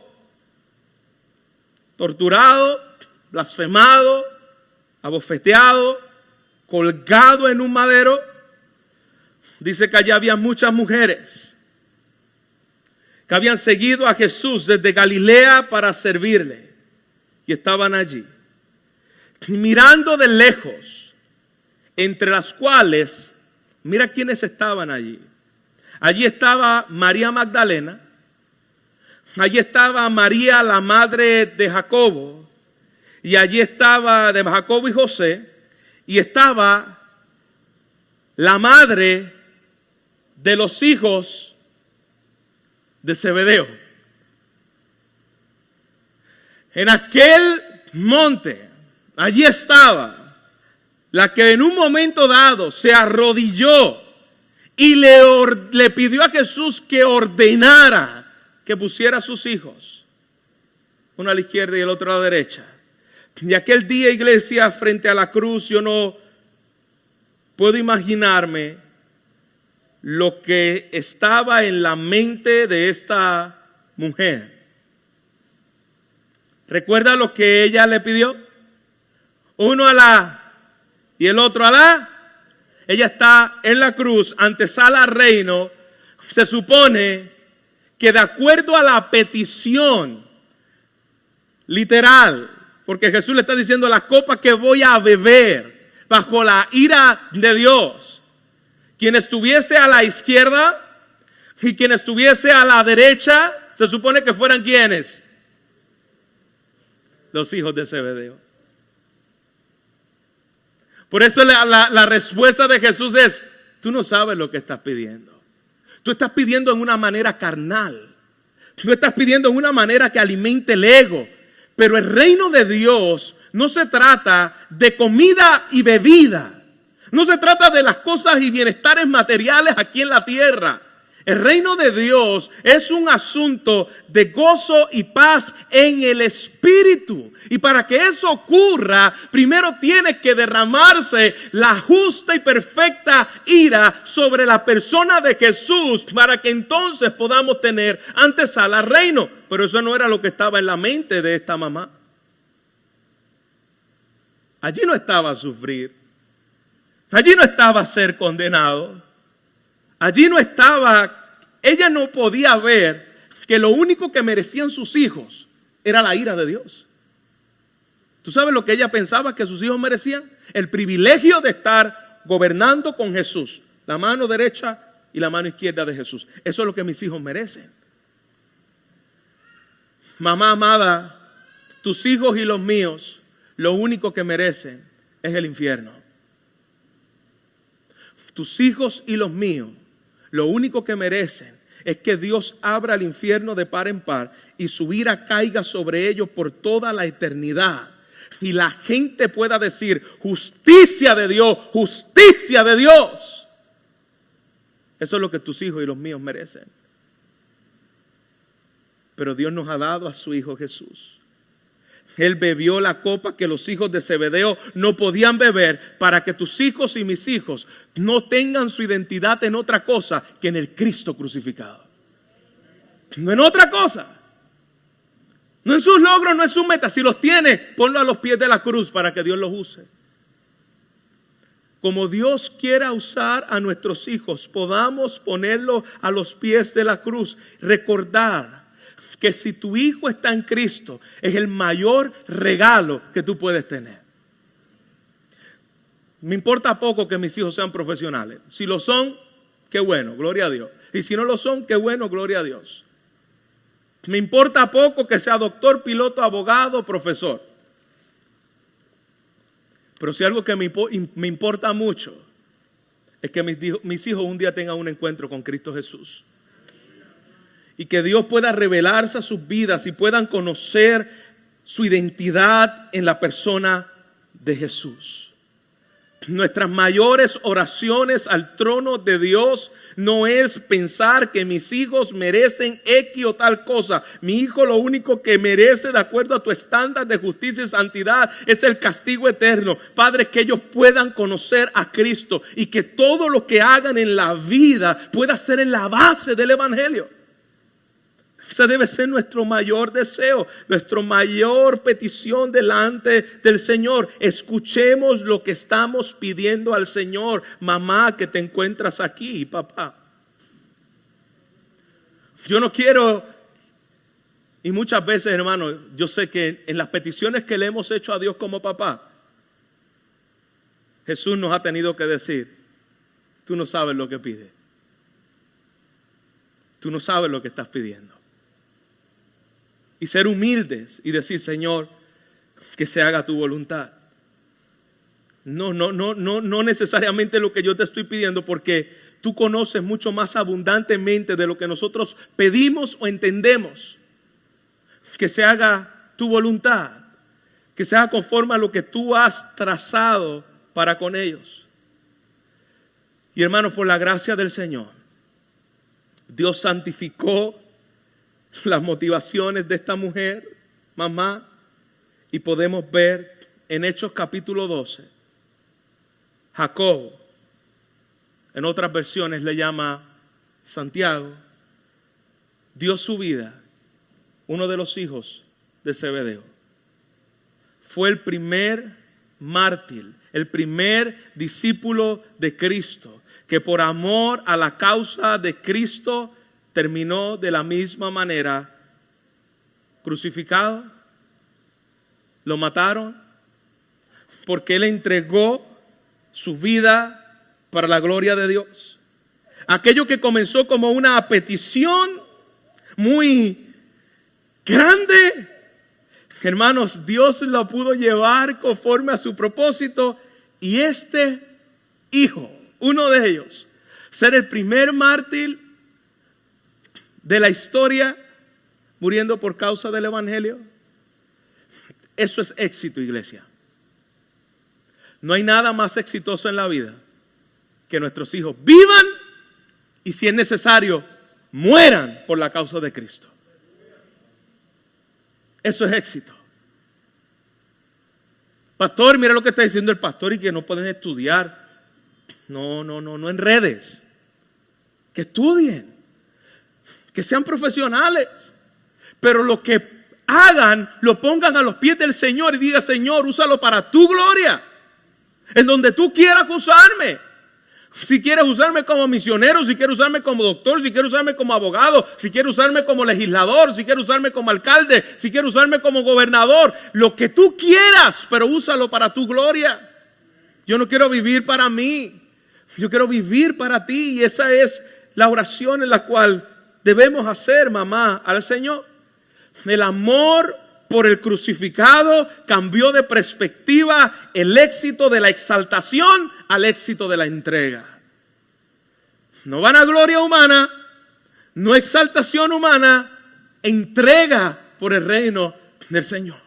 torturado, blasfemado, abofeteado, colgado en un madero. Dice que allá había muchas mujeres que habían seguido a Jesús desde Galilea para servirle y estaban allí, mirando de lejos, entre las cuales mira quiénes estaban allí. Allí estaba María Magdalena. Allí estaba María, la madre de Jacobo. Y allí estaba de Jacobo y José. Y estaba la madre de los hijos de Zebedeo. En aquel monte, allí estaba la que en un momento dado se arrodilló y le pidió a Jesús que ordenara que pusiera a sus hijos, uno a la izquierda y el otro a la derecha. Y aquel día, iglesia, frente a la cruz, yo no puedo imaginarme lo que estaba en la mente de esta mujer. ¿Recuerda lo que ella le pidió? Uno a la y el otro a la. Ella está en la cruz, antesala al reino. Se supone que de acuerdo a la petición literal, porque Jesús le está diciendo la copa que voy a beber bajo la ira de Dios, quien estuviese a la izquierda y quien estuviese a la derecha, se supone que fueran ¿quiénes? Los hijos de Zebedeo. Por eso la respuesta de Jesús es, tú no sabes lo que estás pidiendo. Tú estás pidiendo en una manera carnal. Tú estás pidiendo en una manera que alimente el ego. Pero el reino de Dios no se trata de comida y bebida. No se trata de las cosas y bienestares materiales aquí en la tierra. El reino de Dios es un asunto de gozo y paz en el Espíritu. Y para que eso ocurra, primero tiene que derramarse la justa y perfecta ira sobre la persona de Jesús para que entonces podamos tener antesala al reino. Pero eso no era lo que estaba en la mente de esta mamá. Allí no estaba sufrir. Allí no estaba ser condenado. Allí no estaba, ella no podía ver que lo único que merecían sus hijos era la ira de Dios. ¿Tú sabes lo que ella pensaba que sus hijos merecían? El privilegio de estar gobernando con Jesús, la mano derecha y la mano izquierda de Jesús. Eso es lo que mis hijos merecen. Mamá amada, tus hijos y los míos, lo único que merecen es el infierno. Tus hijos y los míos, lo único que merecen es que Dios abra el infierno de par en par y su ira caiga sobre ellos por toda la eternidad. Y la gente pueda decir, justicia de Dios, justicia de Dios. Eso es lo que tus hijos y los míos merecen. Pero Dios nos ha dado a su Hijo Jesús. Él bebió la copa que los hijos de Zebedeo no podían beber, para que tus hijos y mis hijos no tengan su identidad en otra cosa que en el Cristo crucificado. No en otra cosa. No en sus logros, no en sus metas. Si los tiene, ponlo a los pies de la cruz para que Dios los use. Como Dios quiera usar a nuestros hijos, podamos ponerlo a los pies de la cruz. Recordar que si tu hijo está en Cristo, es el mayor regalo que tú puedes tener. Me importa poco que mis hijos sean profesionales. Si lo son, qué bueno, gloria a Dios. Y si no lo son, qué bueno, gloria a Dios. Me importa poco que sea doctor, piloto, abogado, profesor. Pero si algo que me importa mucho es que mis hijos un día tengan un encuentro con Cristo Jesús. Y que Dios pueda revelarse a sus vidas y puedan conocer su identidad en la persona de Jesús. Nuestras mayores oraciones al trono de Dios no es pensar que mis hijos merecen X o tal cosa. Mi hijo lo único que merece, de acuerdo a tu estándar de justicia y santidad, es el castigo eterno. Padre, que ellos puedan conocer a Cristo y que todo lo que hagan en la vida pueda ser en la base del Evangelio. Ese debe ser nuestro mayor deseo, nuestra mayor petición delante del Señor. Escuchemos lo que estamos pidiendo al Señor. Mamá, que te encuentras aquí, papá. Yo no quiero, y muchas veces, hermano, yo sé que en las peticiones que le hemos hecho a Dios como papá, Jesús nos ha tenido que decir, tú no sabes lo que pides. Tú no sabes lo que estás pidiendo. Y ser humildes y decir, Señor, que se haga tu voluntad. No necesariamente lo que yo te estoy pidiendo, porque tú conoces mucho más abundantemente de lo que nosotros pedimos o entendemos. Que se haga tu voluntad, que se haga conforme a lo que tú has trazado para con ellos. Y hermanos, por la gracia del Señor, Dios santificó las motivaciones de esta mujer, mamá, y podemos ver en Hechos capítulo 12, Jacobo, en otras versiones le llama Santiago, dio su vida, uno de los hijos de Zebedeo. Fue el primer mártir, el primer discípulo de Cristo, que por amor a la causa de Cristo terminó de la misma manera, crucificado. Lo mataron porque él entregó su vida para la gloria de Dios. Aquello que comenzó como una petición muy grande, hermanos, Dios lo pudo llevar conforme a su propósito. Y este hijo, uno de ellos, ser el primer mártir de la historia, muriendo por causa del Evangelio. Eso es éxito, iglesia. No hay nada más exitoso en la vida que nuestros hijos vivan y, si es necesario, mueran por la causa de Cristo. Eso es éxito. Pastor, mira lo que está diciendo el pastor, y que no pueden estudiar. No en redes. Que estudien. Que sean profesionales, pero lo que hagan, lo pongan a los pies del Señor y diga, Señor, úsalo para tu gloria, en donde tú quieras usarme. Si quieres usarme como misionero, si quieres usarme como doctor, si quieres usarme como abogado, si quieres usarme como legislador, si quieres usarme como alcalde, si quieres usarme como gobernador, lo que tú quieras, pero úsalo para tu gloria. Yo no quiero vivir para mí, yo quiero vivir para ti, y esa es la oración en la cual debemos hacer, mamá, al Señor. El amor por el crucificado cambió de perspectiva el éxito de la exaltación al éxito de la entrega. No vanagloria humana, no exaltación humana, entrega por el reino del Señor.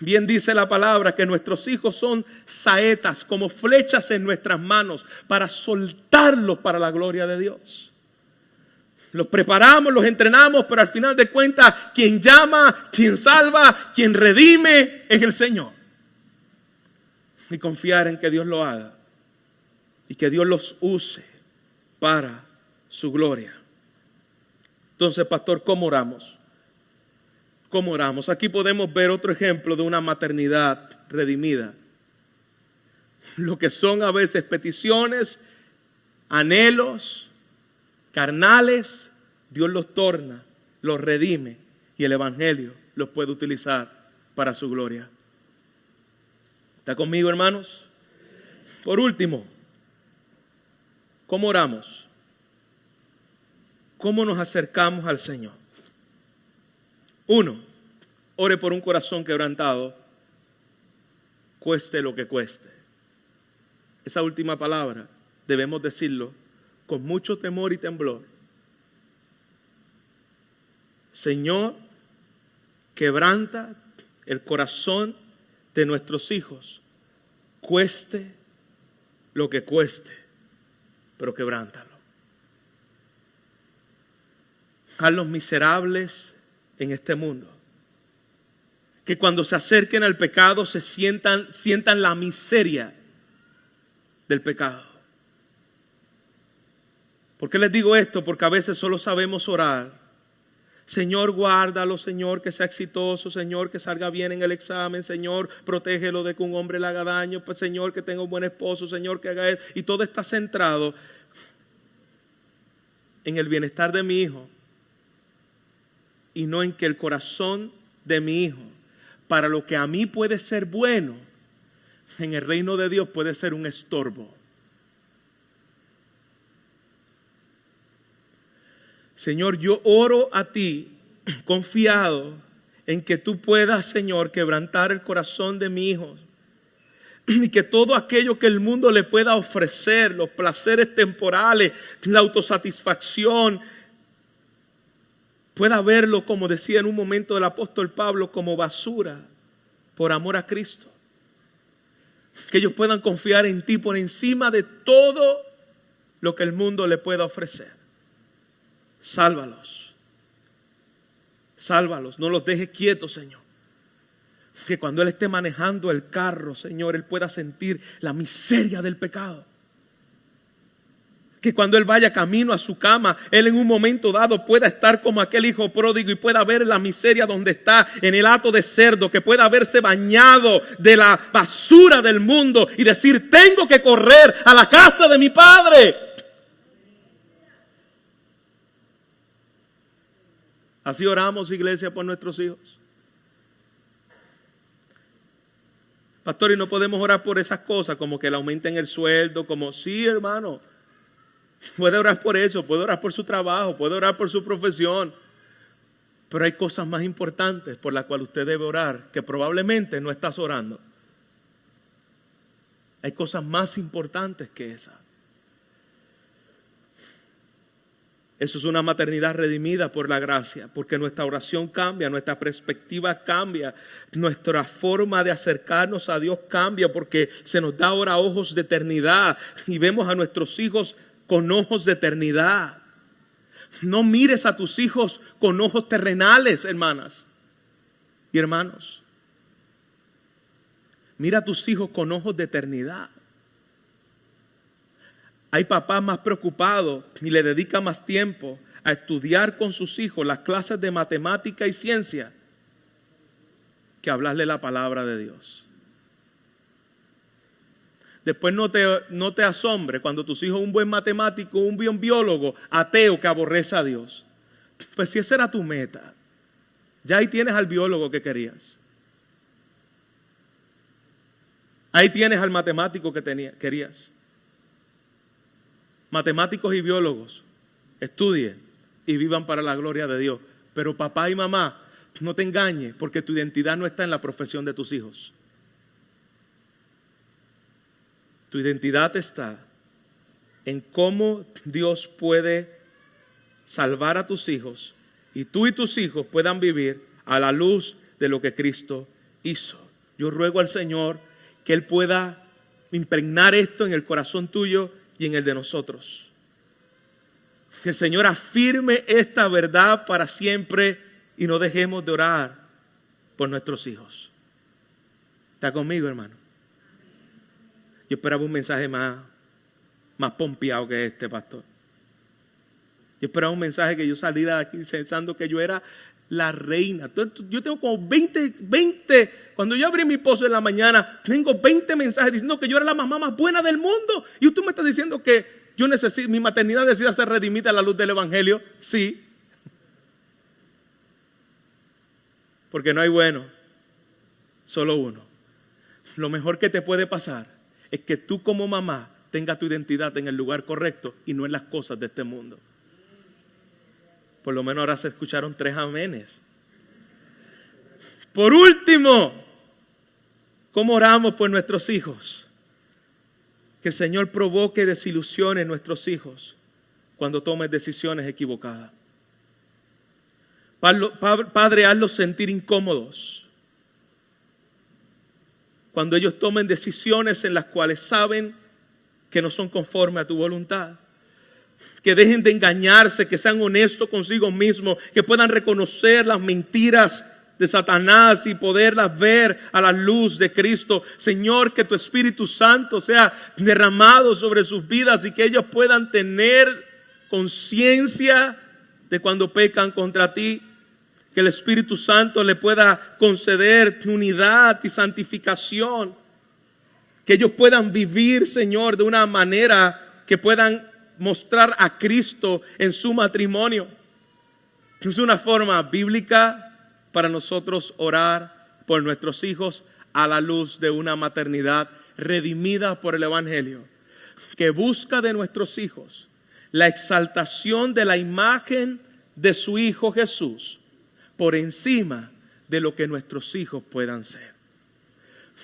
Bien dice la palabra que nuestros hijos son saetas, como flechas en nuestras manos, para soltarlos para la gloria de Dios. Los preparamos, los entrenamos, pero al final de cuentas, quien llama, quien salva, quien redime es el Señor. Y confiar en que Dios lo haga y que Dios los use para su gloria. Entonces, pastor, ¿cómo oramos? ¿Cómo oramos? Aquí podemos ver otro ejemplo de una maternidad redimida. Lo que son a veces peticiones, anhelos carnales, Dios los torna, los redime y el Evangelio los puede utilizar para su gloria. ¿Está conmigo, hermanos? Por último, ¿cómo oramos? ¿Cómo nos acercamos al Señor? 1, ore por un corazón quebrantado, cueste lo que cueste. Esa última palabra debemos decirlo con mucho temor y temblor. Señor, quebranta el corazón de nuestros hijos, cueste lo que cueste, pero quebrántalo. Hazlos miserables en este mundo. Que cuando se acerquen al pecado se sientan la miseria del pecado. ¿Por qué les digo esto? Porque a veces solo sabemos orar. Señor, guárdalo, Señor, que sea exitoso, Señor, que salga bien en el examen, Señor, protégelo de que un hombre le haga daño, pues, Señor, que tenga un buen esposo, Señor, que haga él. Y todo está centrado en el bienestar de mi hijo y no en que el corazón de mi hijo, para lo que a mí puede ser bueno, en el reino de Dios puede ser un estorbo. Señor, yo oro a ti confiado en que tú puedas, Señor, quebrantar el corazón de mi hijo y que todo aquello que el mundo le pueda ofrecer, los placeres temporales, la autosatisfacción, pueda verlo, como decía en un momento el apóstol Pablo, como basura por amor a Cristo. Que ellos puedan confiar en ti por encima de todo lo que el mundo le pueda ofrecer. Sálvalos. Sálvalos. No los dejes quietos, Señor. Que cuando Él esté manejando el carro, Señor, Él pueda sentir la miseria del pecado. Que cuando Él vaya camino a su cama, Él en un momento dado pueda estar como aquel hijo pródigo y pueda ver la miseria donde está, en el hato de cerdo, que pueda haberse bañado de la basura del mundo y decir, tengo que correr a la casa de mi padre. Así oramos, iglesia, por nuestros hijos. Pastor, y no podemos orar por esas cosas, como que le aumenten el sueldo, como, sí, hermano. Puede orar por eso, puede orar por su trabajo, puede orar por su profesión. Pero hay cosas más importantes por las cuales usted debe orar, que probablemente no estás orando. Hay cosas más importantes que esa. Eso es una maternidad redimida por la gracia, porque nuestra oración cambia, nuestra perspectiva cambia, nuestra forma de acercarnos a Dios cambia, porque se nos da ahora ojos de eternidad y vemos a nuestros hijos con ojos de eternidad. No mires a tus hijos con ojos terrenales, hermanas y hermanos. Mira a tus hijos con ojos de eternidad. Hay papás más preocupados y le dedican más tiempo a estudiar con sus hijos las clases de matemática y ciencia que hablarle la palabra de Dios. Después no te asombre cuando tus hijos, un buen matemático, un buen biólogo, ateo que aborrece a Dios. Pues si esa era tu meta, ya ahí tienes al biólogo que querías. Ahí tienes al matemático que querías. matemáticos y biólogos, estudien y vivan para la gloria de Dios. Pero papá y mamá, no te engañes, porque tu identidad no está en la profesión de tus hijos. Tu identidad está en cómo Dios puede salvar a tus hijos y tú y tus hijos puedan vivir a la luz de lo que Cristo hizo. Yo ruego al Señor que Él pueda impregnar esto en el corazón tuyo y en el de nosotros. Que el Señor afirme esta verdad para siempre y no dejemos de orar por nuestros hijos. ¿Está conmigo, hermano? Yo esperaba un mensaje más pompeado que este, pastor. Yo esperaba un mensaje que yo saliera de aquí pensando que yo era la reina. Yo tengo como 20, cuando yo abrí mi pozo en la mañana, tengo 20 mensajes diciendo que yo era la mamá más buena del mundo. Y tú me estás diciendo que mi maternidad necesita ser redimida a la luz del Evangelio. Sí. Porque no hay bueno, solo uno. Lo mejor que te puede pasar es que tú como mamá tengas tu identidad en el lugar correcto y no en las cosas de este mundo. Por lo menos ahora se escucharon 3 amenes. Por último, ¿cómo oramos por nuestros hijos? Que el Señor provoque desilusión en nuestros hijos cuando tomen decisiones equivocadas. Padre, hazlos sentir incómodos cuando ellos tomen decisiones en las cuales saben que no son conformes a tu voluntad. Que dejen de engañarse, que sean honestos consigo mismos, que puedan reconocer las mentiras de Satanás y poderlas ver a la luz de Cristo. Señor, que tu Espíritu Santo sea derramado sobre sus vidas y que ellos puedan tener conciencia de cuando pecan contra ti. Que el Espíritu Santo le pueda conceder unidad y santificación. Que ellos puedan vivir, Señor, de una manera que puedan mostrar a Cristo en su matrimonio. Es una forma bíblica para nosotros orar por nuestros hijos a la luz de una maternidad redimida por el Evangelio, que busca de nuestros hijos la exaltación de la imagen de su Hijo Jesús por encima de lo que nuestros hijos puedan ser.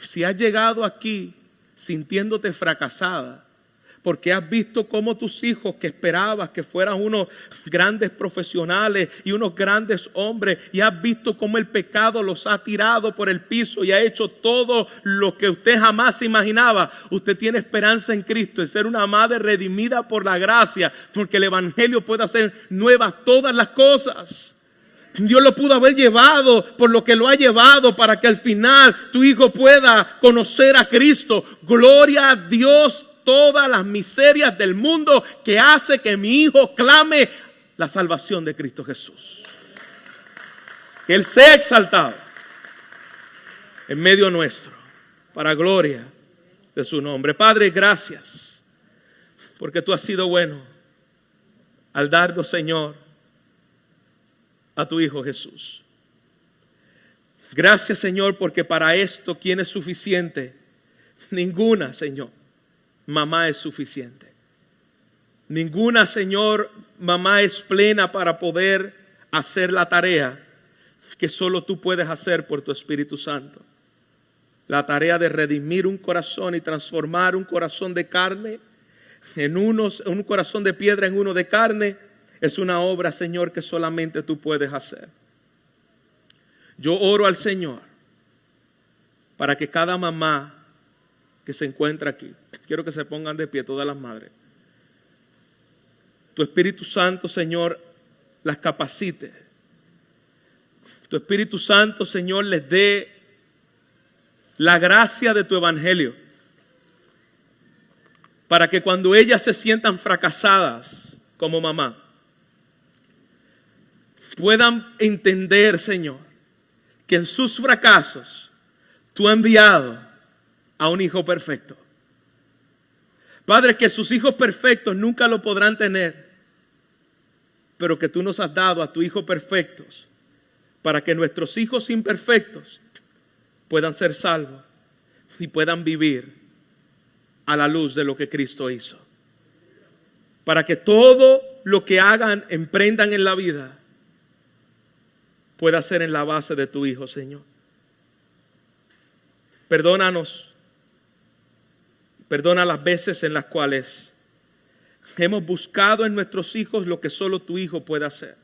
Si has llegado aquí sintiéndote fracasada, porque has visto cómo tus hijos que esperabas que fueran unos grandes profesionales y unos grandes hombres, y has visto cómo el pecado los ha tirado por el piso y ha hecho todo lo que usted jamás se imaginaba. Usted tiene esperanza en Cristo, en ser una madre redimida por la gracia, porque el Evangelio puede hacer nuevas todas las cosas. Dios lo pudo haber llevado por lo que lo ha llevado para que al final tu hijo pueda conocer a Cristo. Gloria a Dios. Todas las miserias del mundo que hace que mi hijo clame la salvación de Cristo Jesús. Que Él sea exaltado en medio nuestro, para gloria de su nombre. Padre, gracias, porque tú has sido bueno al darnos, Señor, a tu Hijo Jesús. Gracias, Señor, porque para esto, ¿quién es suficiente? Ninguna, Señor. Mamá es suficiente. Ninguna, Señor, mamá es plena para poder hacer la tarea que solo tú puedes hacer por tu Espíritu Santo. La tarea de redimir un corazón y transformar un corazón de carne en un corazón de piedra en uno de carne es una obra, Señor, que solamente tú puedes hacer. Yo oro al Señor para que cada mamá que se encuentra aquí, quiero que se pongan de pie todas las madres. Tu Espíritu Santo, Señor, las capacite. Tu Espíritu Santo, Señor, les dé la gracia de tu Evangelio, para que cuando ellas se sientan fracasadas como mamá, puedan entender, Señor, que en sus fracasos tú has enviado a un hijo perfecto. Padre, que sus hijos perfectos nunca lo podrán tener, pero que tú nos has dado a tu hijo perfectos para que nuestros hijos imperfectos puedan ser salvos y puedan vivir a la luz de lo que Cristo hizo. para que todo lo que hagan, emprendan en la vida, pueda ser en la base de tu Hijo, Señor. Perdónanos. Perdona las veces en las cuales hemos buscado en nuestros hijos lo que solo tu Hijo puede hacer.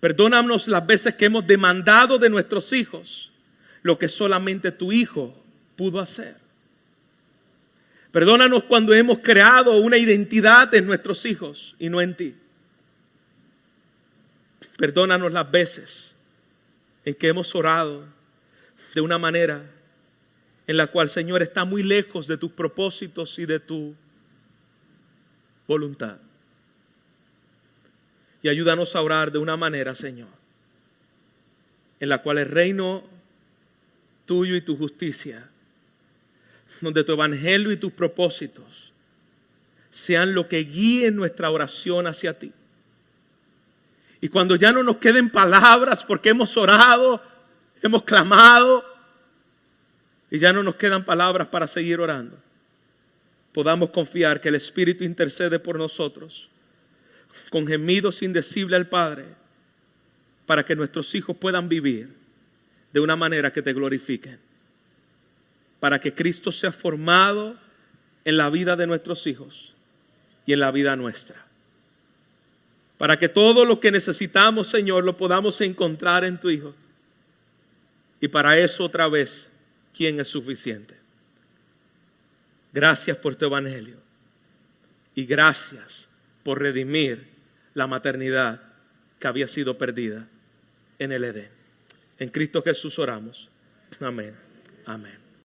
Perdónanos las veces que hemos demandado de nuestros hijos lo que solamente tu Hijo pudo hacer. Perdónanos cuando hemos creado una identidad en nuestros hijos y no en ti. Perdónanos las veces en que hemos orado de una manera en la cual, Señor, está muy lejos de tus propósitos y de tu voluntad. Y ayúdanos a orar de una manera, Señor, en la cual el reino tuyo y tu justicia, donde tu evangelio y tus propósitos sean lo que guíe nuestra oración hacia ti. Y cuando ya no nos queden palabras porque hemos orado, hemos clamado y ya no nos quedan palabras para seguir orando, podamos confiar que el Espíritu intercede por nosotros con gemidos indecibles al Padre para que nuestros hijos puedan vivir de una manera que te glorifiquen, para que Cristo sea formado en la vida de nuestros hijos y en la vida nuestra, para que todo lo que necesitamos, Señor, lo podamos encontrar en tu Hijo. Y para eso otra vez, ¿quién es suficiente? Gracias por tu evangelio y gracias por redimir la maternidad que había sido perdida en el Edén. En Cristo Jesús oramos. Amén. Amén.